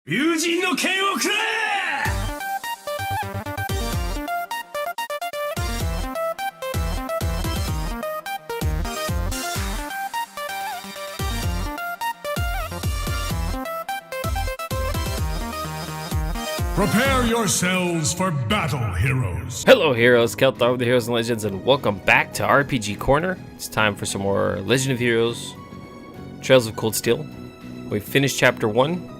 友人の剣をくれ! Prepare yourselves for battle, heroes. Hello heroes, Kelthar with the Heroes and Legends, and welcome back to RPG Corner. It's time for some more Legend of Heroes, Trails of Cold Steel. We finished chapter 1.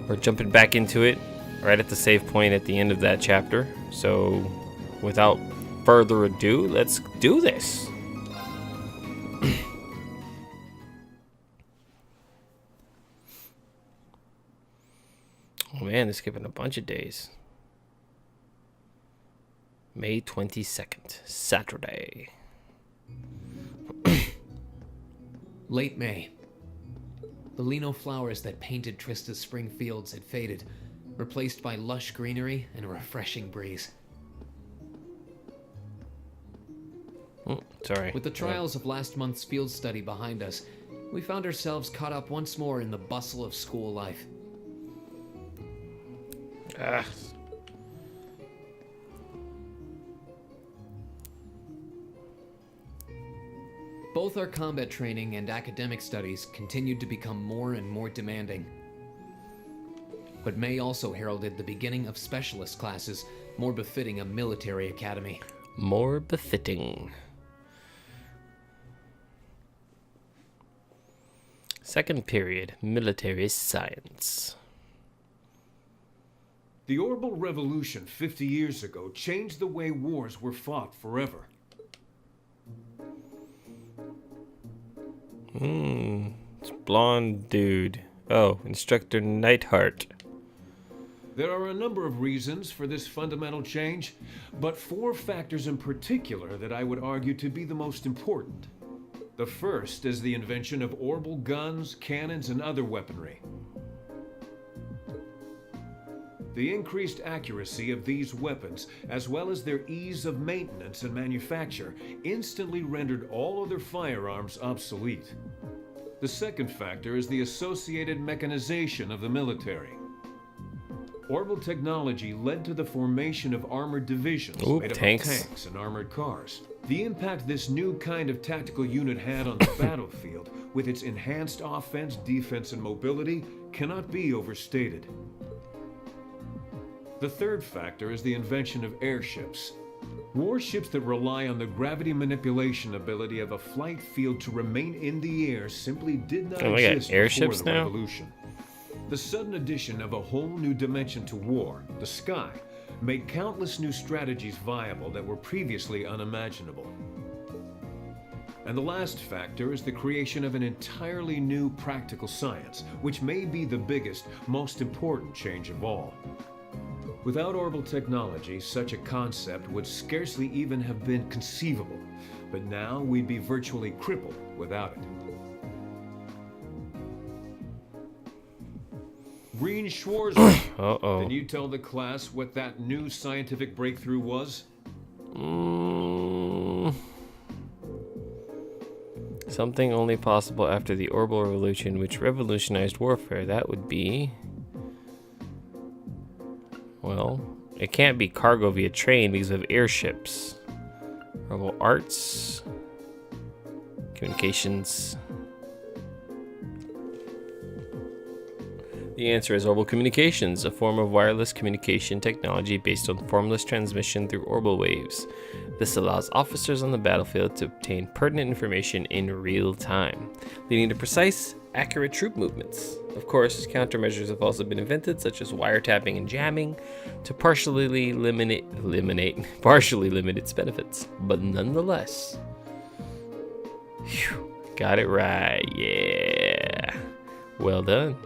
We're jumping back into it right at the save point at the end of that chapter. So without further ado, let's do this. Oh man, they're skipping a bunch of days. May 22nd, Saturday. Late May. The lino flowers that painted Trista's spring fields had faded, replaced by lush greenery and a refreshing breeze. Sorry. With the trials of last month's field study behind us, we found ourselves caught up once more in the bustle of school life. Both our combat training and academic studies continued to become more and more demanding. But May also heralded the beginning of specialist classes, more befitting a military academy. More befitting. Second period, military science. The Orbital Revolution 50 years ago changed the way wars were fought forever. It's blonde dude. Oh, Instructor Nightheart. There are a number of reasons for this fundamental change, but 4 factors in particular that I would argue to be the most important. The first is the invention of orbital guns, cannons, and other weaponry. The increased accuracy of these weapons, as well as their ease of maintenance and manufacture, instantly rendered all other firearms obsolete. The second factor is the associated mechanization of the military. Orbital technology led to the formation of armored divisions made up of tanks and armored cars. The impact this new kind of tactical unit had on the battlefield, with its enhanced offense, defense, and mobility, cannot be overstated. The third factor is the invention of airships. Warships that rely on the gravity manipulation ability of a flight field to remain in the air simply did not exist before the revolution. The sudden addition of a whole new dimension to war, the sky, made countless new strategies viable that were previously unimaginable. And the last factor is the creation of an entirely new practical science, which may be the biggest, most important change of all. Without orbital technology, such a concept would scarcely even have been conceivable, but now we'd be virtually crippled without it. Rean Schwarzman, can you tell the class what that new scientific breakthrough was? Something only possible after the Orbital Revolution, which revolutionized warfare. That would be... Well, it can't be cargo via train because of airships. Herbal arts, communications. The answer is orbital communications, a form of wireless communication technology based on formless transmission through orbital waves. This allows officers on the battlefield to obtain pertinent information in real time, leading to precise, accurate troop movements. Of course, countermeasures have also been invented, such as wiretapping and jamming, to partially limit its benefits. But nonetheless, got it right, yeah. Well done.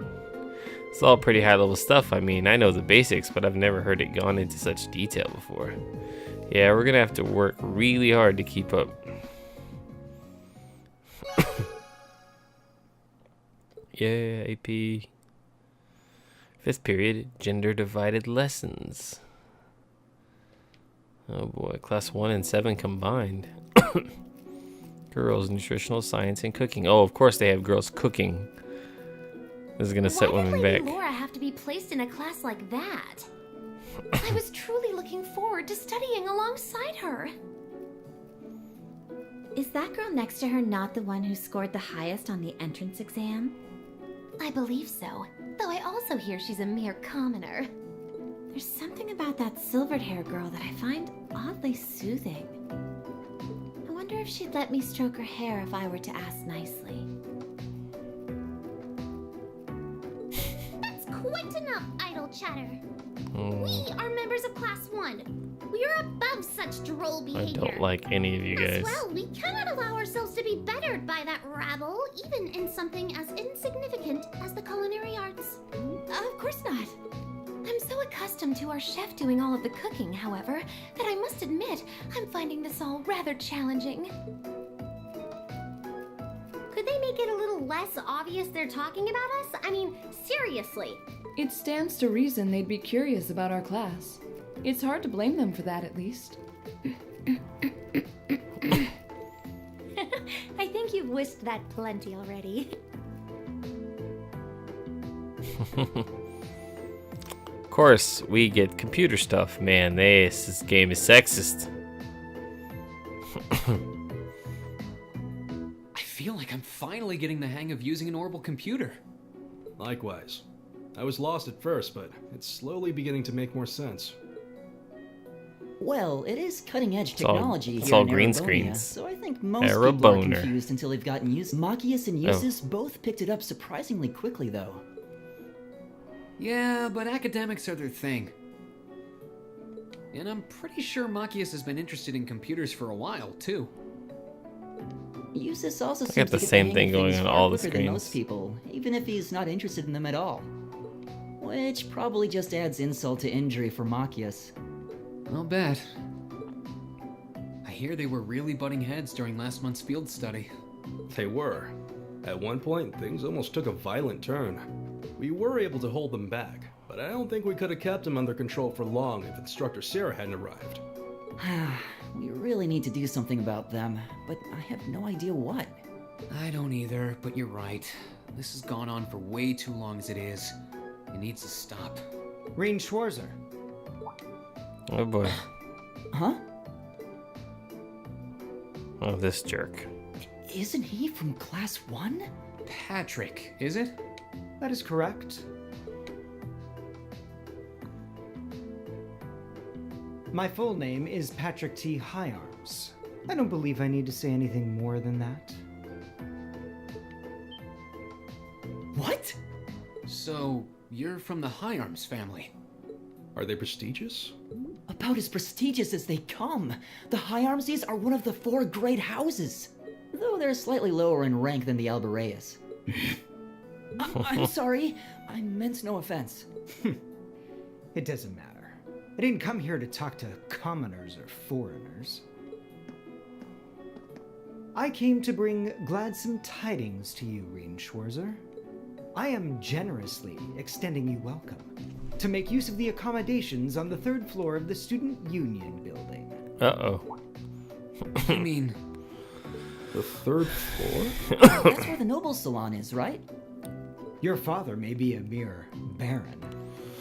It's all pretty high-level stuff. I mean, I know the basics, but I've never heard it gone into such detail before. Yeah, we're gonna have to work really hard to keep up. Yeah, AP. 5th period, gender-divided lessons. Oh boy, class 1 and 7 combined. Girls, nutritional science, and cooking. Oh, of course they have girls cooking. This is gonna set Why women did Lady back. Laura have to be placed in a class like that? I was truly looking forward to studying alongside her. Is that girl next to her not the one who scored the highest on the entrance exam? I believe so, though I also hear she's a mere commoner. There's something about that silvered hair girl that I find oddly soothing. I wonder if she'd let me stroke her hair if I were to ask nicely. That's quite enough idle chatter. We are members of Class 1. We are above such droll I behavior. don't like any of you As guys. well, we cannot allow ourselves to be bettered by that rabble, even in something as insignificant as the culinary arts. Of course not. I'm so accustomed to our chef doing all of the cooking, however, that I must admit I'm finding this all rather challenging. Could they make it a little less obvious they're talking about us? I mean, seriously. It stands to reason they'd be curious about our class. It's hard to blame them for that, at least. I think you've wished that plenty already. Of course, we get computer stuff. Man, this game is sexist. I feel like I'm finally getting the hang of using an orbital computer. Likewise. I was lost at first, but it's slowly beginning to make more sense. Well, it is cutting-edge technology it's here all in green Erebonia, screens. so I think most people are Ereboner. confused until they've gotten used. Machias and Usus both picked it up surprisingly quickly, though. Yeah, but academics are their thing. And I'm pretty sure Machias has been interested in computers for a while, too. Usus also got seems the to get same hang of thing going things on far all the quicker than most screens. people, even if he's not interested in them at all. Which probably just adds insult to injury for Machias. I'll bet. I hear they were really butting heads during last month's field study. They were. At one point, things almost took a violent turn. We were able to hold them back, but I don't think we could have kept them under control for long if Instructor Sarah hadn't arrived. We really need to do something about them, but I have no idea what. I don't either, but you're right. This has gone on for way too long as it is. It needs to stop. Rean Schwarzer. Oh boy. Huh? Oh, this jerk. Isn't he from Class 1? Patrick, is it? That is correct. My full name is Patrick T. Higharms. I don't believe I need to say anything more than that. What? So, you're from the Higharms family? Are they prestigious? About as prestigious as they come. The Higharmses are one of the 4 great houses, though they're slightly lower in rank than the Albareas. I'm sorry. I meant no offense. It doesn't matter. I didn't come here to talk to commoners or foreigners. I came to bring gladsome tidings to you, Rean Schwarzer. I am generously extending you welcome to make use of the accommodations on the 3rd floor of the Student Union building. Uh-oh. I mean, The 3rd floor? That's where the Nobles Salon is, right? Your father may be a mere baron,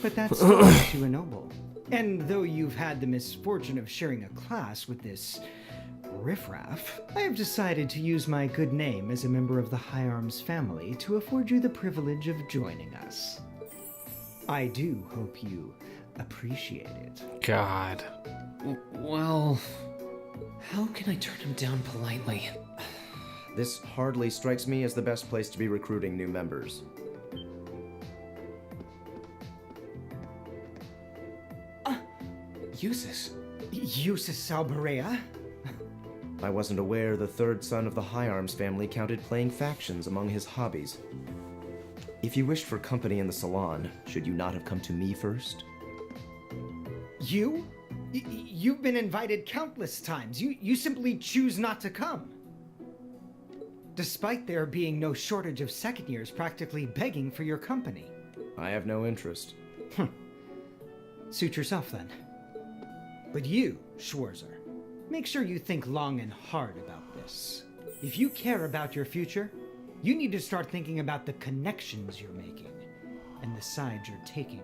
but that's far to a noble. And though you've had the misfortune of sharing a class with this riffraff, I have decided to use my good name as a member of the Higharms family to afford you the privilege of joining us. I do hope you appreciate it. God. well, how can I turn him down politely? This hardly strikes me as the best place to be recruiting new members. Usus. Usus Albarea? I wasn't aware the 3rd son of the Higharms family counted playing factions among his hobbies. If you wished for company in the salon, should you not have come to me first? You? You've been invited countless times. You simply choose not to come. Despite there being no shortage of second years practically begging for your company. I have no interest. Suit yourself then. But you, Schwarzer, make sure you think long and hard about this. If you care about your future, You need to start thinking about the connections you're making and the sides you're taking.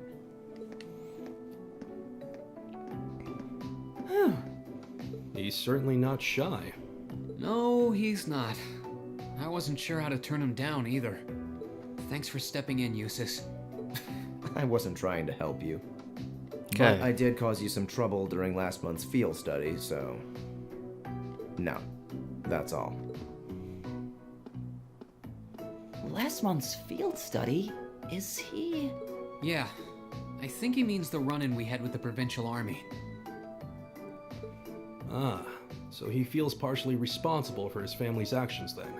He's certainly not shy. No, he's not. I wasn't sure how to turn him down either. Thanks for stepping in, Eustace. I wasn't trying to help you. Okay. But I did cause you some trouble during last month's field study, so... No. That's all. Last month's field study? Is he... Yeah, I think he means the run-in we had with the provincial army. Ah, so he feels partially responsible for his family's actions then.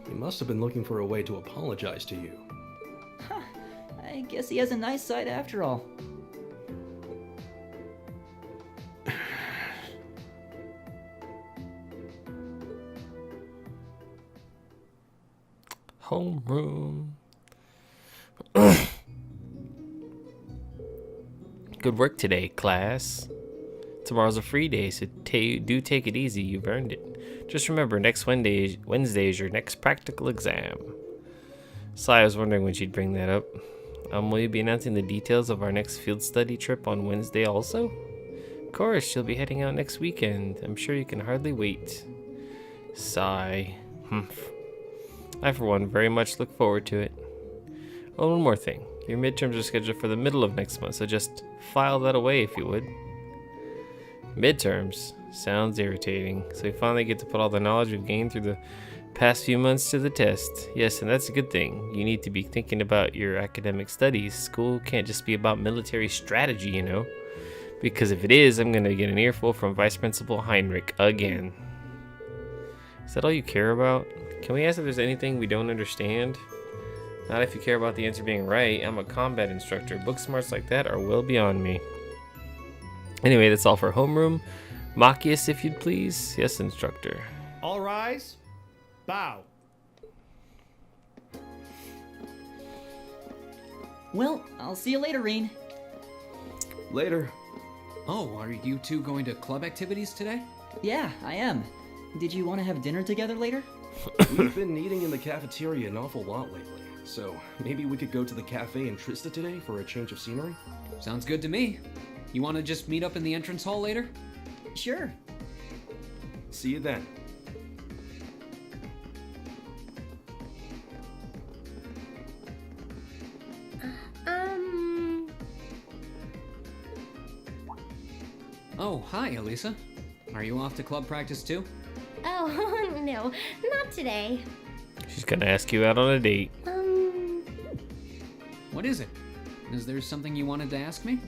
He must have been looking for a way to apologize to you. I guess he has a nice side after all. Homeroom. Good work today, class. Tomorrow's a free day, so do take it easy. You've earned it. Just remember, next Wednesday is your next practical exam. So I was wondering when she'd bring that up. Will you be announcing the details of our next field study trip on Wednesday also? Of course, she'll be heading out next weekend. I'm sure you can hardly wait. Sigh. Humph. I, for one, very much look forward to it. Oh, one more thing. Your midterms are scheduled for the middle of next month, so just file that away if you would. Midterms? Sounds irritating. So we finally get to put all the knowledge we've gained through the past few months to the test. Yes, and that's a good thing. You need to be thinking about your academic studies. School can't just be about military strategy, you know. Because if it is, I'm going to get an earful from Vice Principal Heinrich again. Is that all you care about? Can we ask if there's anything we don't understand? Not if you care about the answer being right. I'm a combat instructor. Book smarts like that are well beyond me. Anyway, that's all for homeroom. Machias, if you'd please. Yes, instructor. All rise. Bow. Well, I'll see you later, Rean. Later. Oh, are you two going to club activities today? Yeah, I am. Did you want to have dinner together later? We've been eating in the cafeteria an awful lot lately, so maybe we could go to the cafe in Trista today for a change of scenery? Sounds good to me. You want to just meet up in the entrance hall later? Sure. See you then. Oh, hi, Elisa. Are you off to club practice too? Oh, no, not today. She's gonna ask you out on a date. What is it? Is there something you wanted to ask me?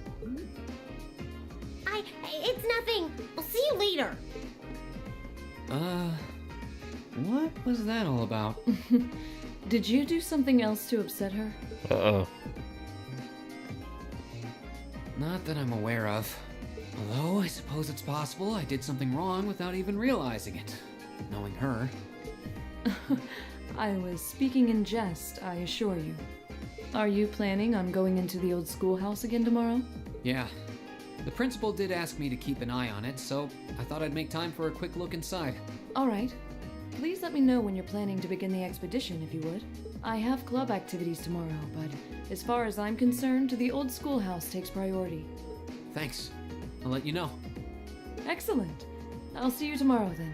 It's nothing. I'll see you later. What was that all about? Did you do something else to upset her? Uh-oh. Not that I'm aware of. Although, I suppose it's possible I did something wrong without even realizing it. Knowing her. I was speaking in jest, I assure you. Are you planning on going into the old schoolhouse again tomorrow? Yeah. The principal did ask me to keep an eye on it, so I thought I'd make time for a quick look inside. All right. Please let me know when you're planning to begin the expedition, if you would. I have club activities tomorrow, but as far as I'm concerned, the old schoolhouse takes priority. Thanks. I'll let you know. Excellent. I'll see you tomorrow then.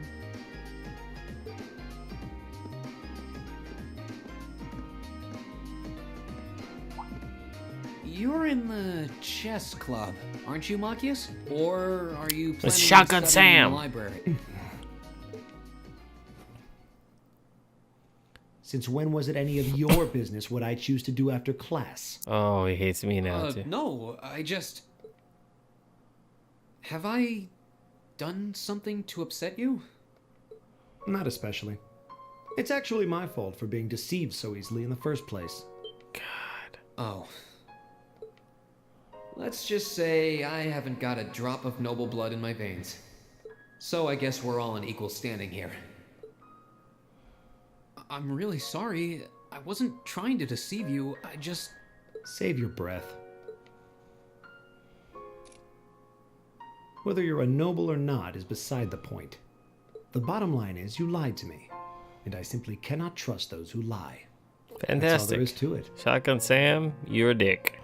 You're in the chess club, aren't you, Machias? Or are you planning Shotgun on studying in Sam. the library? Since when was it any of your business what I choose to do after class? Oh, he hates me now, too. No, I just... Have I done something to upset you? Not especially. It's actually my fault for being deceived so easily in the first place. God. Oh. Let's just say I haven't got a drop of noble blood in my veins. So I guess we're all in equal standing here. I'm really sorry. I wasn't trying to deceive you. I just... Save your breath. Whether you're a noble or not is beside the point. The bottom line is you lied to me. and I simply cannot trust those who lie. Fantastic. That's all there is to it. Shotgun Sam, you're a dick.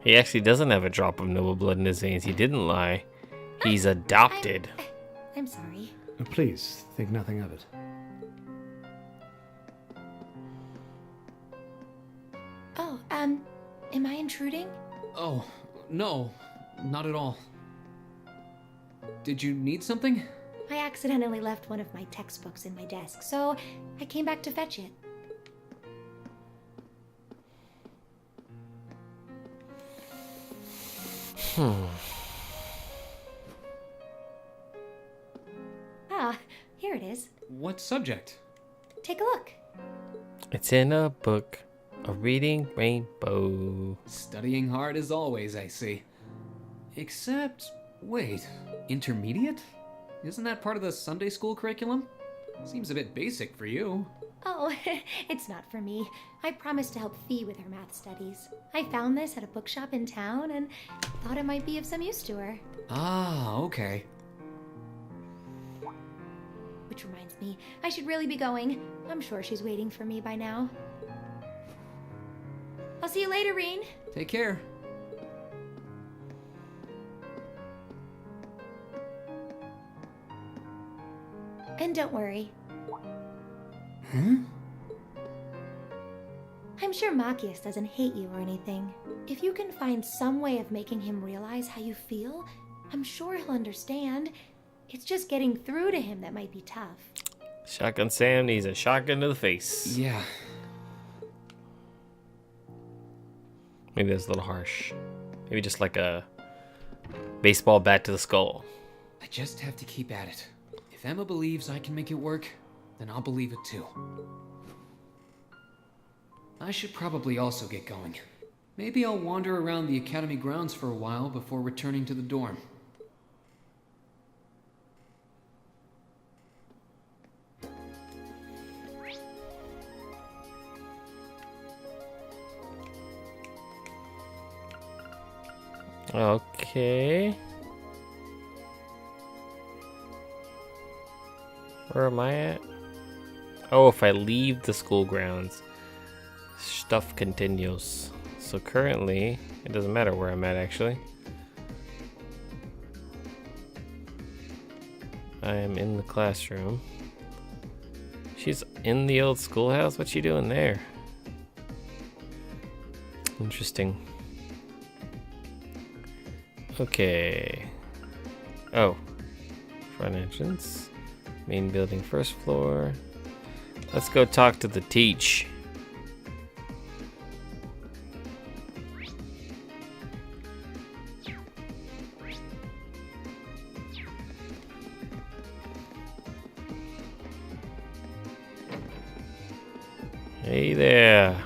He actually doesn't have a drop of noble blood in his veins. He didn't lie. He's adopted. I'm sorry. Please, think nothing of it. Oh, am I intruding? Oh, no, not at all. Did you need something? I accidentally left one of my textbooks in my desk, so I came back to fetch it. Ah, here it is. What subject? Take a look. It's in a book. A reading rainbow. Studying hard as always, I see. Except, wait, intermediate? Isn't that part of the Sunday school curriculum? Seems a bit basic for you. Oh, it's not for me. I promised to help Fee with her math studies. I found this at a bookshop in town and thought it might be of some use to her. Ah, okay. Which reminds me, I should really be going. I'm sure she's waiting for me by now. I'll see you later, Rean. Take care. And don't worry. Huh? I'm sure Machias doesn't hate you or anything. If you can find some way of making him realize how you feel, I'm sure he'll understand. It's just getting through to him that might be tough. Shotgun Sam needs a shotgun to the face. Yeah. Maybe that's a little harsh. Maybe just like a baseball bat to the skull. I just have to keep at it. If Emma believes I can make it work, then I'll believe it too. I should probably also get going. Maybe I'll wander around the academy grounds for a while before returning to the dorm. Okay. Where am I at? Oh, if I leave the school grounds, stuff continues. So currently, it doesn't matter where I'm at actually. I am in the classroom. She's in the old schoolhouse? What's she doing there? Interesting. Okay. Oh. Front entrance. Main building, first floor. Let's go talk to the teach. Hey there.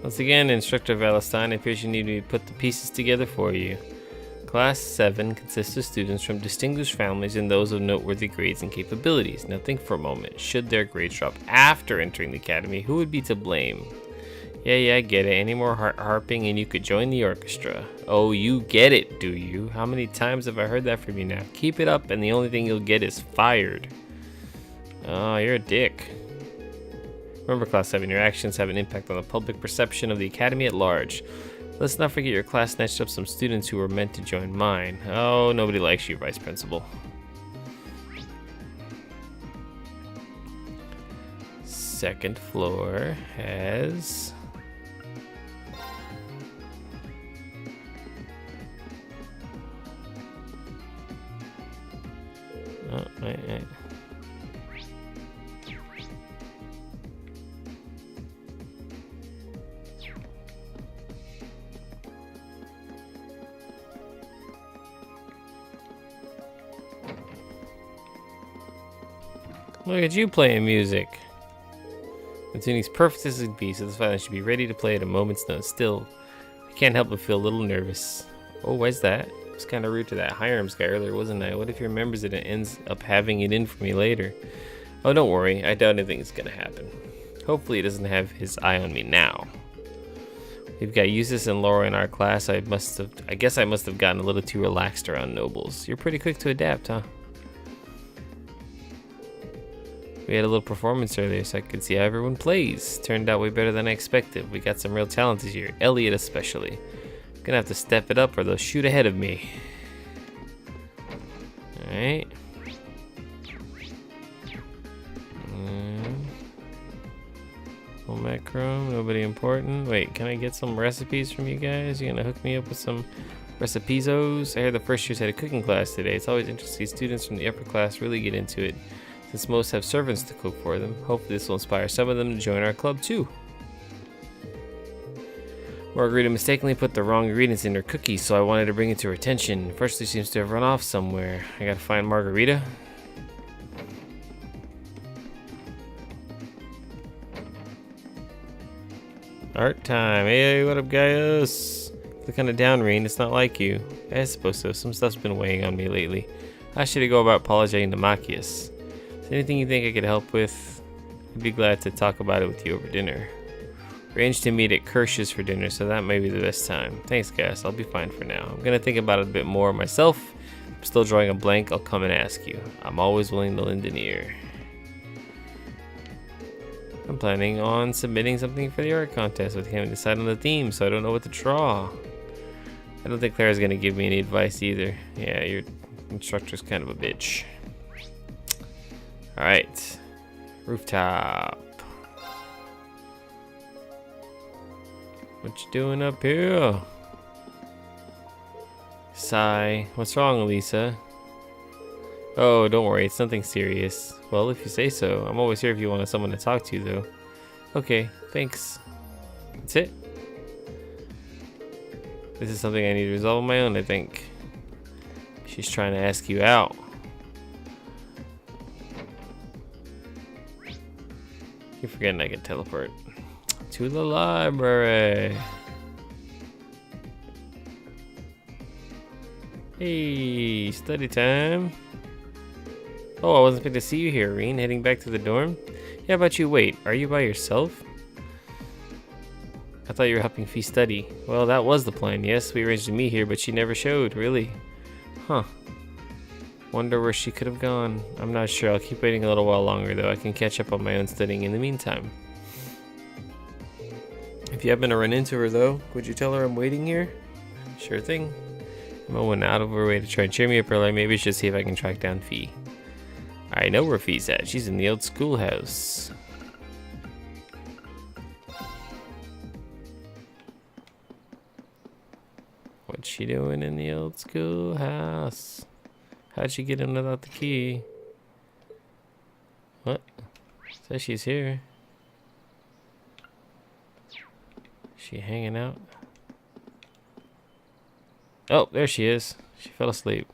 Once again, Instructor Valestine appears you need me to put the pieces together for you. Class 7 consists of students from distinguished families and those of noteworthy grades and capabilities. Now think for a moment. Should their grades drop after entering the academy, who would be to blame? Yeah, I get it. Any more harping and you could join the orchestra. Oh, you get it, do you? How many times have I heard that from you now? Keep it up and the only thing you'll get is fired. Oh, you're a dick. Remember, Class 7, your actions have an impact on the public perception of the academy at large. Let's not forget your class snatched up some students who were meant to join mine. Oh, nobody likes you, Vice Principal. Second floor has... Oh, wait. Look at you playing music. The tuning's perfect as it be, so this violin should be ready to play at a moment's notice. Still, I can't help but feel a little nervous. Oh, why's that? I was kind of rude to that Hiram's guy earlier, wasn't I? What if he remembers it and ends up having it in for me later? Oh, don't worry. I doubt anything's gonna happen. Hopefully he doesn't have his eye on me now. We've got Eustace and Laura in our class. I guess I must have gotten a little too relaxed around nobles. You're pretty quick to adapt, huh? We had a little performance earlier so I could see how everyone plays. Turned out way better than I expected. We got some real talent this year, Elliot especially. Gonna have to step it up or they'll shoot ahead of me. Alright. Macro, nobody important. Wait, can I get some recipes from you guys? You gonna hook me up with some recipezos? I heard the first years had a cooking class today. It's always interesting students from the upper class really get into it, since most have servants to cook for them. Hopefully this will inspire some of them to join our club too. Margarita mistakenly put the wrong ingredients in her cookies, so I wanted to bring it to her attention. Firstly, seems to have run off somewhere. I gotta find Margarita. Art time. Hey, what up, guys? Look kind of down, Rean. It's not like you. I suppose so. Some stuff's been weighing on me lately. How should I go about apologizing to Machias? Is there anything you think I could help with? I'd be glad to talk about it with you over dinner. Arranged to meet at Kirsch's for dinner, so that may be the best time. Thanks, guys. I'll be fine for now. I'm gonna think about it a bit more myself. I'm still drawing a blank. I'll come and ask you. I'm always willing to lend an ear. I'm planning on submitting something for the art contest, but can't decide on the theme, so I don't know what to draw. I don't think Claire's gonna give me any advice either. Yeah, your instructor's kind of a bitch. Alright. Rooftop. What you doing up here? Sigh. What's wrong, Elisa? Oh, don't worry, it's nothing serious. Well, if you say so. I'm always here if you want someone to talk to, though. Okay, thanks. That's it. This is something I need to resolve on my own, I think. She's trying to ask you out. You're forgetting I can teleport to the library. Hey, study time. Oh, I wasn't expecting to see you here, Rean. Heading back to the dorm? Yeah, how about you? Wait, are you by yourself? I thought you were helping Fee study. Well, that was the plan, yes. We arranged to meet here, but she never showed, really. Huh. Wonder where she could have gone. I'm not sure. I'll keep waiting a little while longer, though. I can catch up on my own studying in the meantime. If you happen to run into her, though, would you tell her I'm waiting here? Sure thing. Mo went out of her way to try and cheer me up earlier. Maybe I should see if I can track down Fee. I know where Fee's at. She's in the old schoolhouse. What's she doing in the old schoolhouse? How'd she get in without the key? What? Says she's here. She hanging out? Oh, there she is. She fell asleep.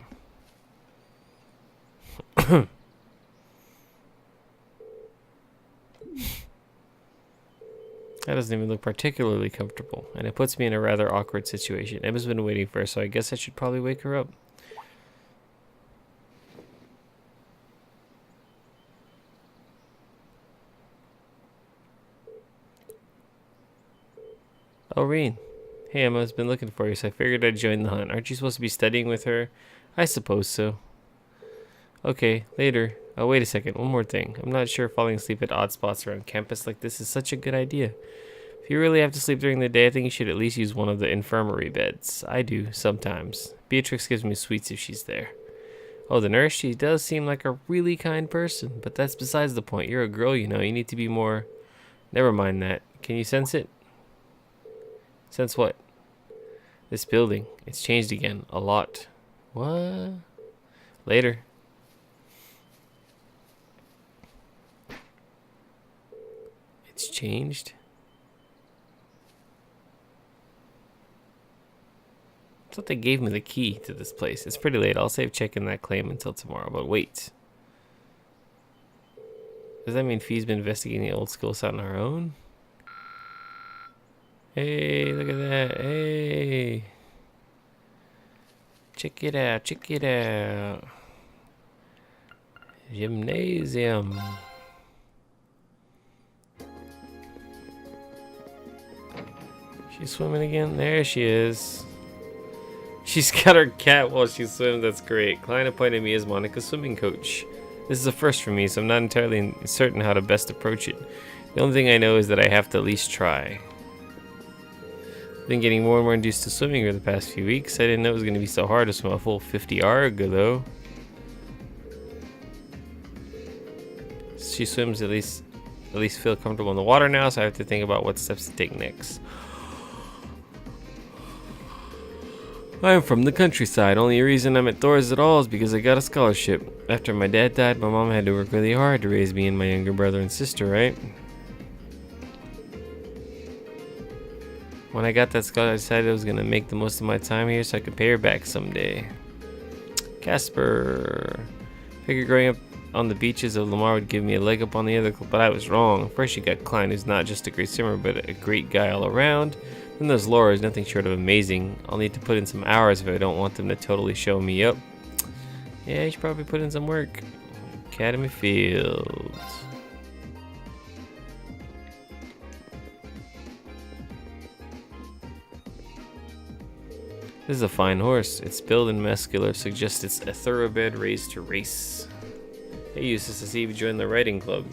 That doesn't even look particularly comfortable, and it puts me in a rather awkward situation. Emma's been waiting for her, so I guess I should probably wake her up. Oh, Rean. Hey, Emma's been looking for you, so I figured I'd join the hunt. Aren't you supposed to be studying with her? I suppose so. Okay, later. Oh, wait a second. One more thing. I'm not sure falling asleep at odd spots around campus like this is such a good idea. If you really have to sleep during the day, I think you should at least use one of the infirmary beds. I do, sometimes. Beatrix gives me sweets if she's there. Oh, the nurse? She does seem like a really kind person, but that's besides the point. You're a girl, you know. You need to be more... Never mind that. Can you sense it? Sense what? This building. It's changed again. A lot. What? Later. It's changed? I thought they gave me the key to this place. It's pretty late. I'll save checking that claim until tomorrow. But wait. Does that mean Fee's been investigating the old school site on her own? Hey, look at that. Hey. Check it out. Check it out. Gymnasium. She's swimming again? There she is. She's got her cat while she swims. That's great. Klein appointed me as Monica's swimming coach. This is a first for me, so I'm not entirely certain how to best approach it. The only thing I know is that I have to at least try. I've been getting more and more induced to swimming over the past few weeks. I didn't know it was going to be so hard to swim a full 50 arg, though. She swims at least feel comfortable in the water now, so I have to think about what steps to take next. I am from the countryside. Only reason I'm at Thor's at all is because I got a scholarship. After my dad died, my mom had to work really hard to raise me and my younger brother and sister, right? When I got that scholarship, I decided I was going to make the most of my time here so I could pay her back someday. Casper. Figured growing up on the beaches of Lamar would give me a leg up on the other, but I was wrong. First you got Klein, who's not just a great swimmer, but a great guy all around. Then there's Laura, who's nothing short of amazing. I'll need to put in some hours if I don't want them to totally show me up. Yeah, you should probably put in some work. Academy Fields. This is a fine horse. It's built and muscular, suggests it's a thoroughbred raised to race. Hey, Eustace, to see if you joined the riding club.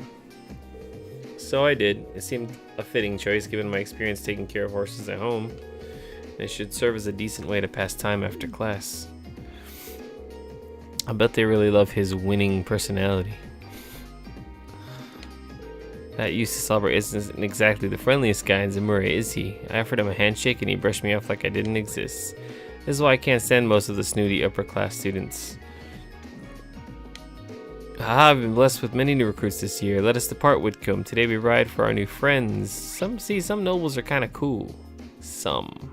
So I did. It seemed a fitting choice given my experience taking care of horses at home. And it should serve as a decent way to pass time after class. I bet they really love his winning personality. That Eustace Albert isn't exactly the friendliest guy in Zemuria, is he? I offered him a handshake and he brushed me off like I didn't exist. This is why I can't stand most of the snooty upper class students. I've been blessed with many new recruits this year. Let us depart, Whitcomb. Today we ride for our new friends. Some nobles are kind of cool. Some.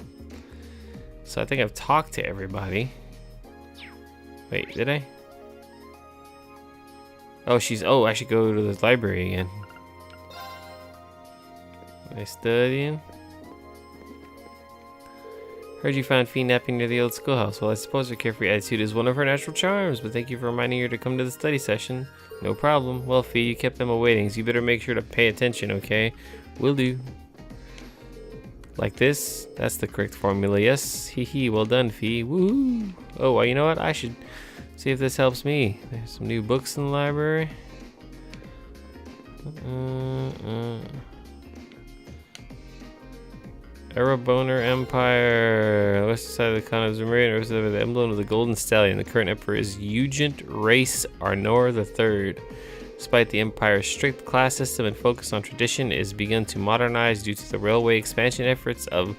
So I think I've talked to everybody. Wait, did I? Oh, I should go to the library again. Am I studying? Heard you found Fee napping near the old schoolhouse. Well, I suppose her carefree attitude is one of her natural charms, but thank you for reminding her to come to the study session. No problem. Well, Fee, you kept them awaiting, so you better make sure to pay attention, okay? Will do. Like this? That's the correct formula, yes. Hee hee, well done, Fee. Woohoo! Oh, well, you know what? I should see if this helps me. There's some new books in the library. Erebonner Empire, western side of the continent of Zemuria, and the emblem of the Golden Stallion. The current emperor is Ugent Race Arnor III. Despite the empire's strict class system and focus on tradition, it has begun to modernize due to the railway expansion efforts of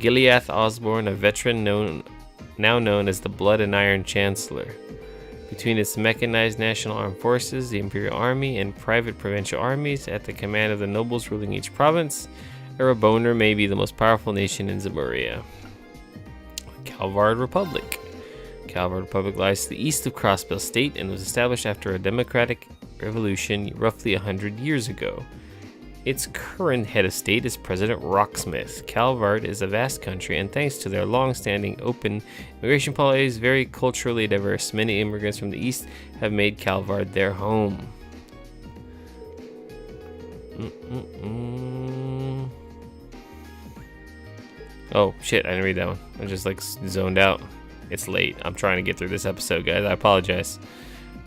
Gileath Osborne, a veteran now known as the Blood and Iron Chancellor. Between its mechanized national armed forces, the Imperial Army, and private provincial armies at the command of the nobles ruling each province, Erebonner may be the most powerful nation in Zemuria. Calvard Republic. Calvard Republic lies to the east of Crossbill State and was established after a democratic revolution roughly 100 years ago. Its current head of state is President Rocksmith. Calvard is a vast country, and thanks to their long-standing open immigration policies, very culturally diverse. Many immigrants from the east have made Calvard their home. Oh shit, I didn't read that one. I just like zoned out. It's late. I'm trying to get through this episode, guys. I apologize.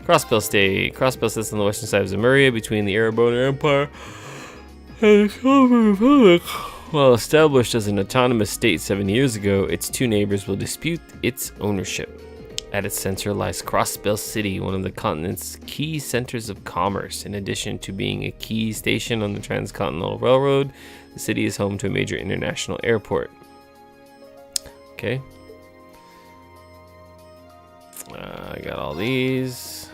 Crossbill State. Crossbill sits on the western side of Zemuria between the Erebonner Empire and the Calvard Republic. While established as an autonomous state 7 years ago, its two neighbors will dispute its ownership. At its center lies Crossbill City, one of the continent's key centers of commerce. In addition to being a key station on the Transcontinental Railroad, the city is home to a major international airport. Okay. I got all these.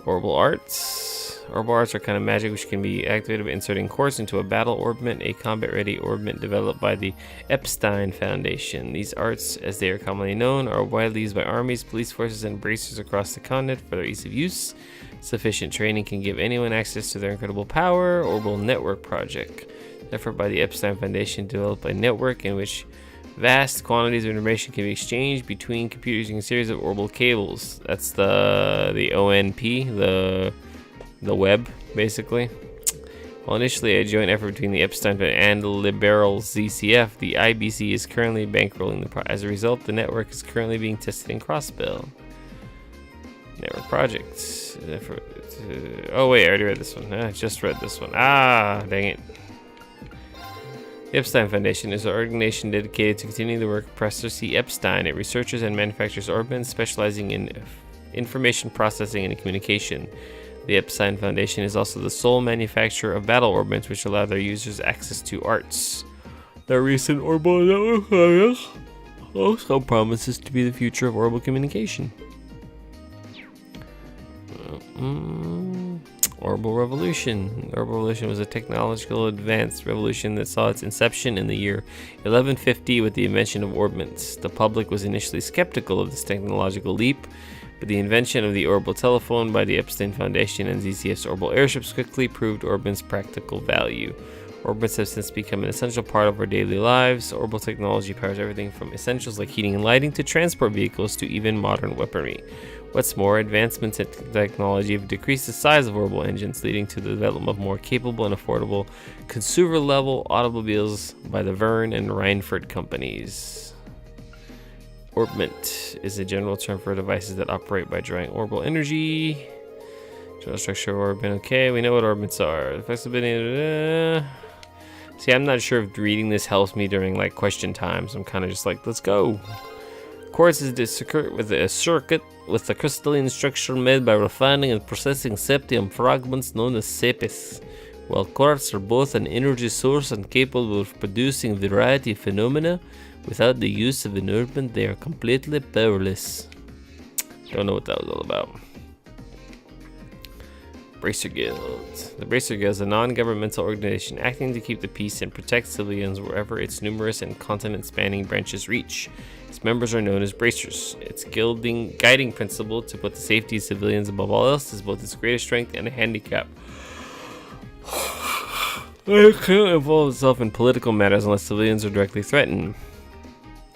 Orbital Arts. Orbital Arts are kind of magic which can be activated by inserting cores into a battle orbment, a combat-ready orbment developed by the Epstein Foundation. These arts, as they are commonly known, are widely used by armies, police forces, and bracers across the continent for their ease of use. Sufficient training can give anyone access to their incredible power. Orbital Network Project. Effort by the Epstein Foundation to develop a network in which vast quantities of information can be exchanged between computers using a series of orbital cables. That's the ONP, the web, basically. While initially a joint effort between the Epstein and the liberal ZCF, the IBC is currently bankrolling the project. As a result, the network is currently being tested in Crossbill. Network projects. Oh wait, I already read this one. I just read this one. Ah, dang it. The Epstein Foundation is an organization dedicated to continuing the work of Professor C. Epstein. It researches and manufactures orbits specializing in information processing and communication. The Epstein Foundation is also the sole manufacturer of battle orbits, which allow their users access to arts. The recent orbital network project also promises to be the future of orbital communication. Orbital Revolution. The Orbital Revolution was a technological advanced revolution that saw its inception in the year 1150 with the invention of orbits. The public was initially skeptical of this technological leap, but the invention of the orbital telephone by the Epstein Foundation and ZCF's orbital airships quickly proved orbits' practical value. Orbits have since become an essential part of our daily lives. Orbital technology powers everything from essentials like heating and lighting to transport vehicles to even modern weaponry. What's more, advancements in technology have decreased the size of orbital engines, leading to the development of more capable and affordable consumer-level automobiles by the Verne and Reinford companies. Orbit is a general term for devices that operate by drawing orbital energy. General structure of orbit. Okay, we know what orbits are. The flexibility. See, I'm not sure if reading this helps me during like question times. I'm kind of just like, let's go. Quartz is the circuit with a crystalline structure made by refining and processing septium fragments known as sepes. While quartz are both an energy source and capable of producing a variety of phenomena, without the use of an orbit, they are completely powerless. Don't know what that was all about. Bracer Guild. The Bracer Guild is a non-governmental organization acting to keep the peace and protect civilians wherever its numerous and continent-spanning branches reach. Its members are known as Bracers. Its guiding principle to put the safety of civilians above all else is both its greatest strength and a handicap. It can't involve itself in political matters unless civilians are directly threatened.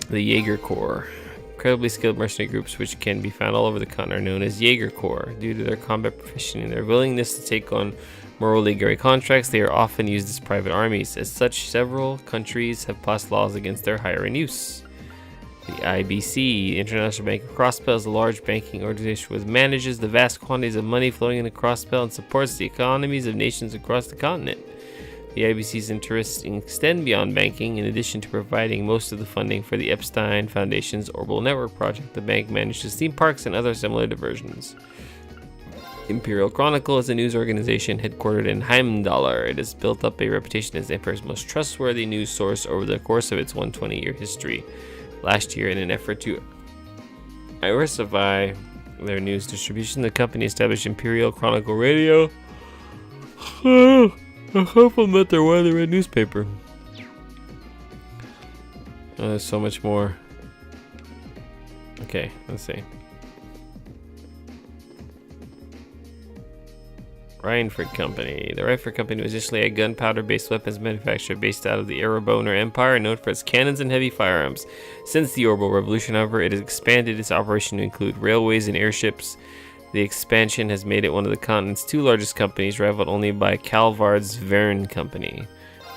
The Jaeger Corps. Incredibly skilled mercenary groups which can be found all over the continent are known as Jaeger Corps. Due to their combat proficiency and their willingness to take on morally gray contracts, they are often used as private armies. As such, several countries have passed laws against their hire and use. The IBC, the International Bank of Crossbell, is a large banking organization which manages the vast quantities of money flowing into Crossbell and supports the economies of nations across the continent. The IBC's interests extend beyond banking. In addition to providing most of the funding for the Epstein Foundation's Orbital Network project, the bank manages theme parks and other similar diversions. Imperial Chronicle is a news organization headquartered in Heimdallr. It has built up a reputation as the Empire's most trustworthy news source over the course of its 120-year history. Last year, in an effort to diversify their news distribution, the company established Imperial Chronicle Radio. A supplement their widely read newspaper. There's so much more. Okay, let's see. Reinford Company. The Reinford Company was initially a gunpowder-based weapons manufacturer based out of the Erebor Empire, known for its cannons and heavy firearms. Since the Orbital Revolution, however, it has expanded its operation to include railways and airships. The expansion has made it one of the continent's two largest companies, rivaled only by Calvard's Verne Company.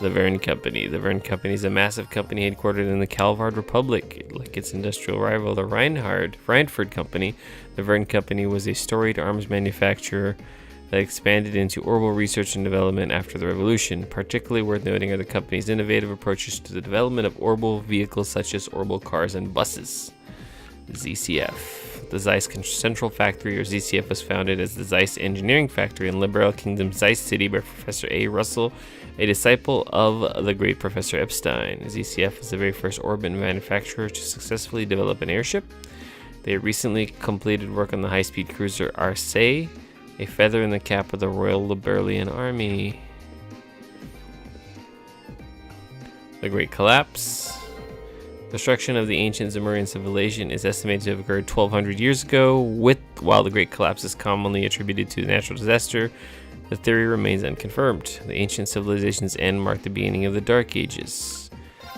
The Verne Company. The Verne Company is a massive company headquartered in the Calvard Republic. Like its industrial rival, the Reinford Company, the Verne Company was a storied arms manufacturer that expanded into orbital research and development after the revolution. Particularly worth noting are the company's innovative approaches to the development of orbital vehicles such as orbital cars and buses. ZCF. The Zeiss Central Factory, or ZCF, was founded as the Zeiss Engineering Factory in Liberal Kingdom Zeiss City by Professor A. Russell, a disciple of the great Professor Epstein. ZCF was the very first orbit manufacturer to successfully develop an airship. They recently completed work on the high-speed cruiser Arcee, a feather in the cap of the Royal Liberalian Army. The Great Collapse. Destruction of the ancient Zemurian civilization is estimated to have occurred 1,200 years ago. While the Great Collapse is commonly attributed to a natural disaster, the theory remains unconfirmed. The ancient civilization's end marked the beginning of the Dark Ages.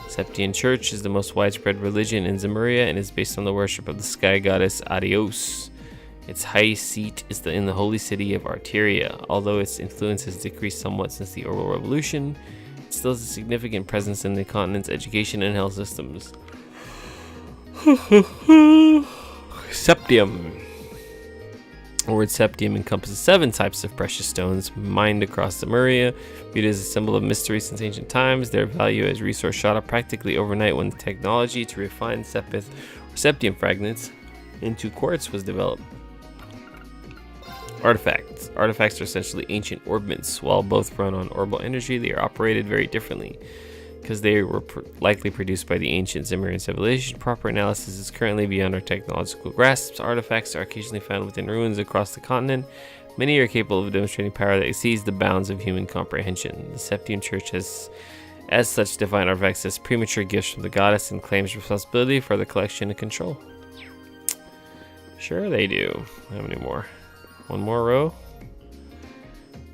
Septian Church is the most widespread religion in Zemuria and is based on the worship of the sky goddess Adios. Its high seat is in the holy city of Arteria. Although its influence has decreased somewhat since the Orbital Revolution, it still has a significant presence in the continent's education and health systems. Septium. The word septium encompasses 7 types of precious stones mined across Lemuria. Viewed as a symbol of mystery since ancient times, their value as resource shot up practically overnight when the technology to refine sepith or septium fragments into quartz was developed. Artifacts. Artifacts are essentially ancient orbments. While both run on orbital energy, they are operated very differently. Because they were likely produced by the ancient Zemurian civilization, proper analysis is currently beyond our technological grasps. Artifacts are occasionally found within ruins across the continent. Many are capable of demonstrating power that exceeds the bounds of human comprehension. The Septium Church has, as such, defined artifacts as premature gifts from the goddess and claims responsibility for the collection and control. Sure they do. How many more? One more row.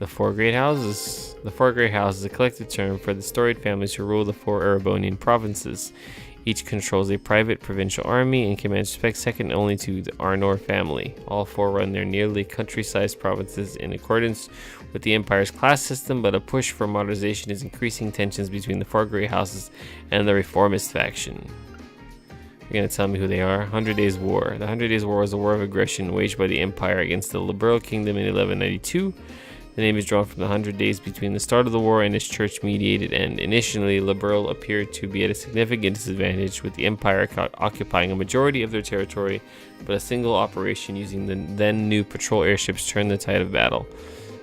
The Four Great Houses. The Four Great Houses is a collective term for the storied families who rule the 4 Erebonian provinces. Each controls a private provincial army and commands respect second only to the Arnor family. All 4 run their nearly country-sized provinces in accordance with the Empire's class system, but a push for modernization is increasing tensions between the 4 Great Houses and the Reformist faction. You're going to tell me who they are? 100 Days War. The 100 Days War was a war of aggression waged by the Empire against the Liberal Kingdom in 1192. The name is drawn from the 100 days between the start of the war and its church-mediated end. Initially, Liberal appeared to be at a significant disadvantage, with the Empire occupying a majority of their territory, but a single operation using the then-new patrol airships turned the tide of battle.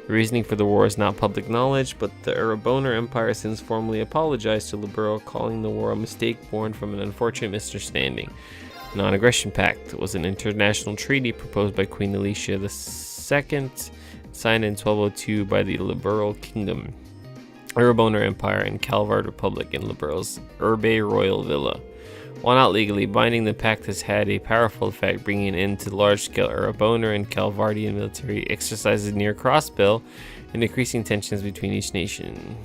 The reasoning for the war is not public knowledge, but the Erebonner Empire since formally apologized to Liberal, calling the war a mistake born from an unfortunate misunderstanding. The Non-Aggression Pact was an international treaty proposed by Queen Alicia II, signed in 1202 by the Liberal Kingdom, Erebonner Empire, and Calvard Republic in Liberal's Urbe Royal Villa. While not legally binding, the pact has had a powerful effect, bringing an end to large-scale Erebonner and Calvardian military exercises near Crossbill and increasing tensions between each nation.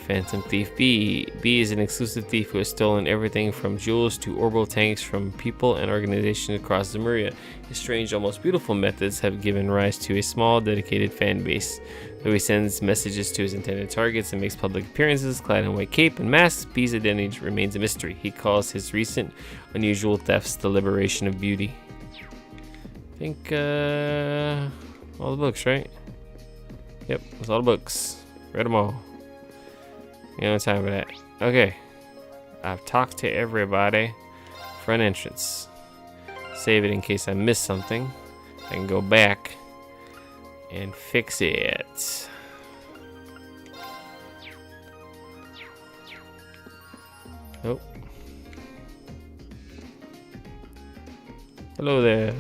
Phantom Thief B. B is an exclusive thief who has stolen everything from jewels to orbital tanks from people and organizations across Zemuria. His strange, almost beautiful methods have given rise to a small, dedicated fan base. Though he sends messages to his intended targets and makes public appearances clad in white cape and masks, B's identity remains a mystery. He calls his recent, unusual thefts the liberation of beauty. I think, all the books, right? Yep, that's all the books. Read them all. You know, time for that. Okay. I've talked to everybody for an entrance. Save it in case I miss something. I can go back and fix it. Oh. Hello there.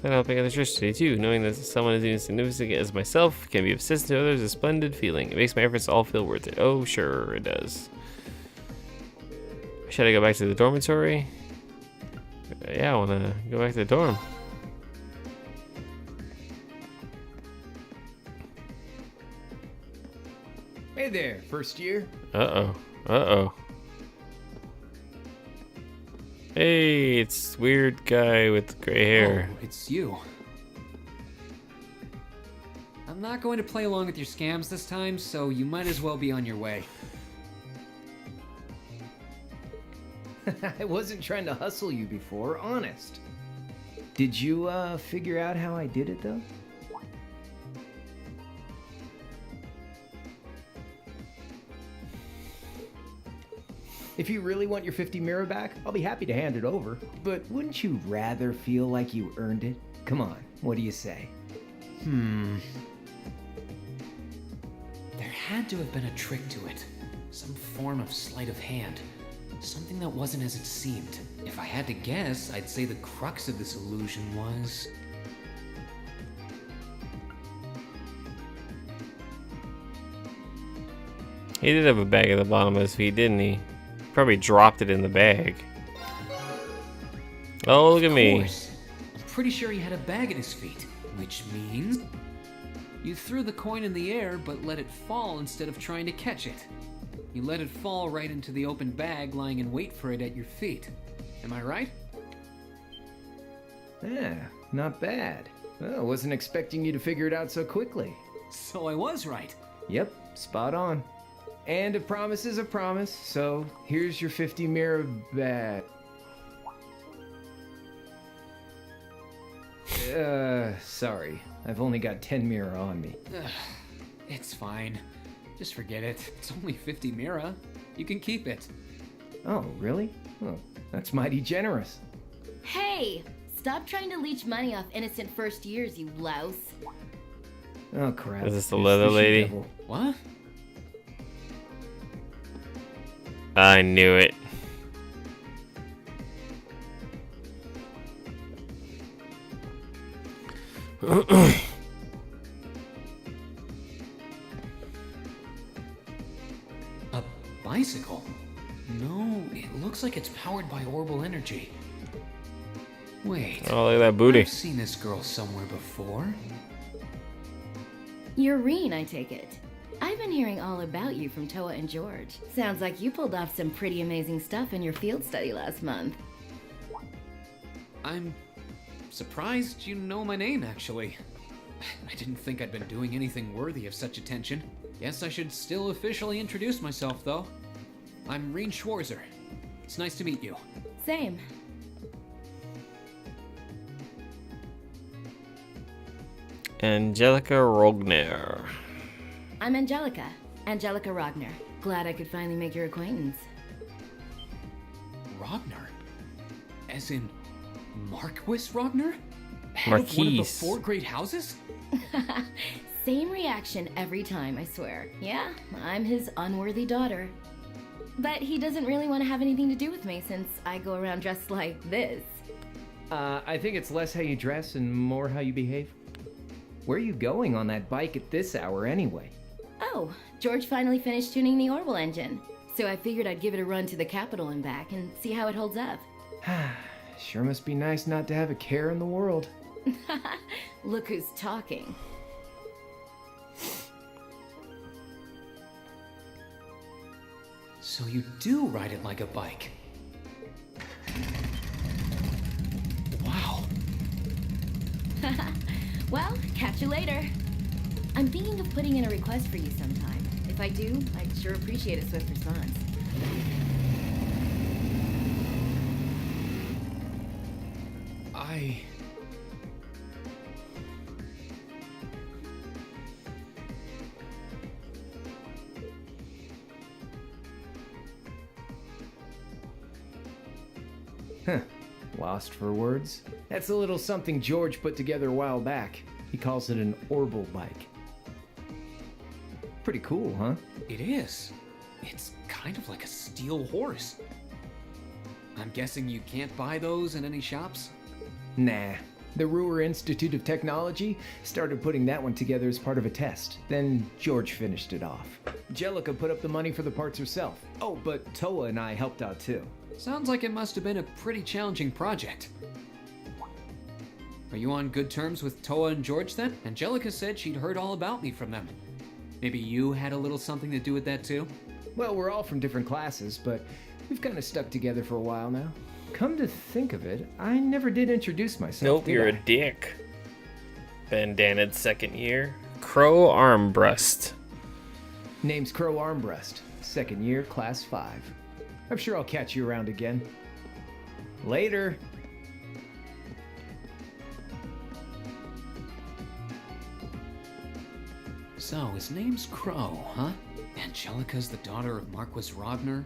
I'm helping electricity too. Knowing that someone as insignificant as myself can be of assistance to others is a splendid feeling. It makes my efforts all feel worth it. Oh, sure it does. Should I go back to the dormitory? Yeah, I want to go back to the dorm. Hey there, first year. Uh-oh. Uh-oh. Hey, it's weird guy with gray hair. Oh, it's you. I'm not going to play along with your scams this time, so you might as well be on your way. I wasn't trying to hustle you before, honest. Did you, figure out how I did it, though? If you really want your 50 mirror back, I'll be happy to hand it over. But wouldn't you rather feel like you earned it? Come on, what do you say? There had to have been a trick to it. Some form of sleight of hand. Something that wasn't as it seemed. If I had to guess, I'd say the crux of this illusion was... He did have a bag at the bottom of his feet, didn't he? Probably dropped it in the bag. Oh, look at me. I'm pretty sure he had a bag at his feet, which means you threw the coin in the air but let it fall instead of trying to catch it. You let it fall right into the open bag lying in wait for it at your feet. Am I right? Yeah, not bad. Well, I wasn't expecting you to figure it out so quickly. So I was right. Yep, spot on. And a promise is a promise, so here's your 50 mirror back. Sorry. I've only got 10 mira on me. It's fine. Just forget it. It's only 50 mira. You can keep it. Oh, really? Oh, that's mighty generous. Hey! Stop trying to leech money off innocent first years, you louse. Oh, crap. Is this the leather lady? Devil. What? I knew it. A bicycle? No, it looks like it's powered by orbital energy. Wait. Oh, look at that booty. I've seen this girl somewhere before. You're Rean, I take it. I've been hearing all about you from Toa and George. Sounds like you pulled off some pretty amazing stuff in your field study last month. I'm surprised you know my name, actually. I didn't think I'd been doing anything worthy of such attention. Guess I should still officially introduce myself, though. I'm Rean Schwarzer. It's nice to meet you. Same. Angelica Rogner. I'm Angelica Rogner. Glad I could finally make your acquaintance. Rogner? As in Marquis Rogner? Head Marquis. of one of the 4 great houses? Same reaction every time, I swear. Yeah, I'm his unworthy daughter. But he doesn't really want to have anything to do with me since I go around dressed like this. I think it's less how you dress and more how you behave. Where are you going on that bike at this hour anyway? Oh, George finally finished tuning the Orbital engine. So I figured I'd give it a run to the capital and back and see how it holds up. Sure must be nice not to have a care in the world. Look who's talking. So you do ride it like a bike. Wow. Well, catch you later. I'm thinking of putting in a request for you sometime. If I do, I'd sure appreciate a swift response. Huh. Lost for words? That's a little something George put together a while back. He calls it an orbital bike. Pretty cool, huh? It is. It's kind of like a steel horse. I'm guessing you can't buy those in any shops? Nah. The Ruhr Institute of Technology started putting that one together as part of a test. Then George finished it off. Jellica put up the money for the parts herself. Oh, but Toa and I helped out too. Sounds like it must have been a pretty challenging project. Are you on good terms with Toa and George then? Angelica said she'd heard all about me from them. Maybe you had a little something to do with that too? Well, we're all from different classes, but we've kind of stuck together for a while now. Come to think of it, I never did introduce myself. Nope, you're a dick. Bandanaed second year. Crow Armbrust. Name's Crow Armbrust. Second year, class 5. I'm sure I'll catch you around again. Later. So, his name's Crow, huh? Angelica's the daughter of Marquis Rogner.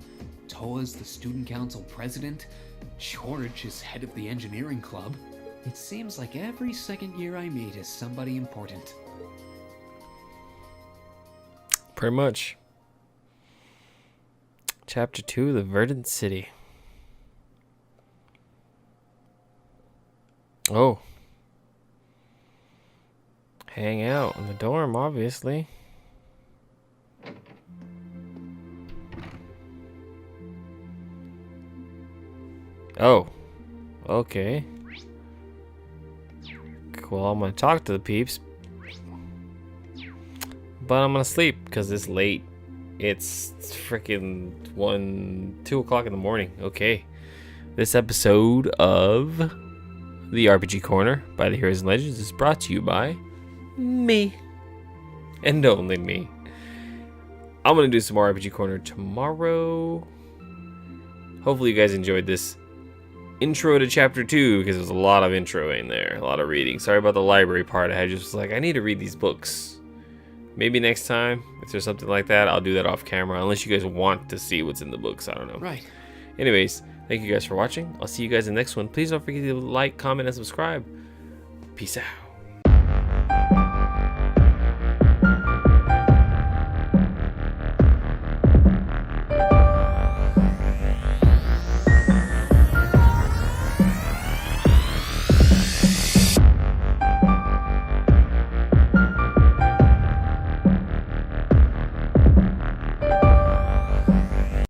Toa's the student council president. George is head of the engineering club. It seems like every second year I meet is somebody important. Pretty much. Chapter 2, The Verdant City. Oh. Hang out in the dorm, obviously. Oh. Okay. Cool, I'm gonna talk to the peeps. But I'm gonna sleep because it's late. It's freaking 2 o'clock in the morning. Okay. This episode of the RPG Corner by the Heroes and Legends is brought to you by me. And only me. I'm going to do some more RPG Corner tomorrow. Hopefully you guys enjoyed this intro to chapter 2 because there's a lot of introing there, a lot of reading. Sorry about the library part. I just was like, I need to read these books. Maybe next time, if there's something like that, I'll do that off camera. Unless you guys want to see what's in the books, I don't know. Right. Anyways, thank you guys for watching. I'll see you guys in the next one. Please don't forget to like, comment, and subscribe. Peace out.